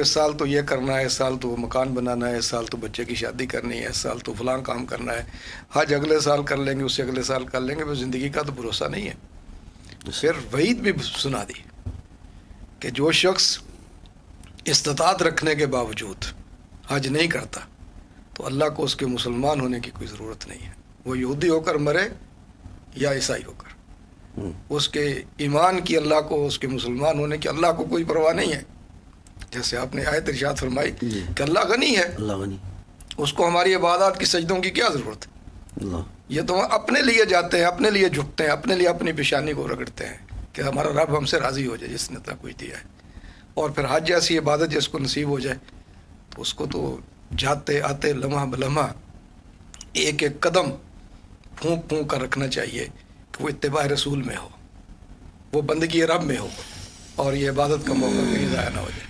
اس سال تو یہ کرنا ہے، اس سال تو مکان بنانا ہے، اس سال تو بچے کی شادی کرنی ہے، اس سال تو فلاں کام کرنا ہے، حج اگلے سال کر لیں گے، اس سے اگلے سال کر لیں گے، پھر زندگی کا تو بھروسہ نہیں ہے. پھر وعید بھی سنا دی کہ جو شخص استطاعت رکھنے کے باوجود حج نہیں کرتا تو اللہ کو اس کے مسلمان ہونے کی کوئی ضرورت نہیں ہے. وہ یہودی ہو کر مرے یا عیسائی ہو کر، اس کے ایمان کی اللہ کو، اس کے مسلمان ہونے کی اللہ کو کوئی پرواہ نہیں ہے. جیسے آپ نے آیت ارشاد فرمائی کہ اللہ غنی ہے، اللہ غنی، اس کو ہماری عبادات کی سجدوں کی کیا ضرورت ہے. اللہ یہ تو اپنے لیے جاتے ہیں، اپنے لیے جھکتے ہیں، اپنے لیے اپنی پیشانی کو رگڑتے ہیں کہ ہمارا رب ہم سے راضی ہو جائے جس نے اتنا کچھ دیا ہے. اور پھر حج جیسی عبادت جس کو نصیب ہو جائے تو اس کو تو جاتے آتے لمحہ بلمحہ ایک ایک قدم پھونک پھونک کر رکھنا چاہیے کہ وہ اتباع رسول میں ہو، وہ بندگی رب میں ہو، اور یہ عبادت کا موقع کہیں ضائع نہ ہو جائے.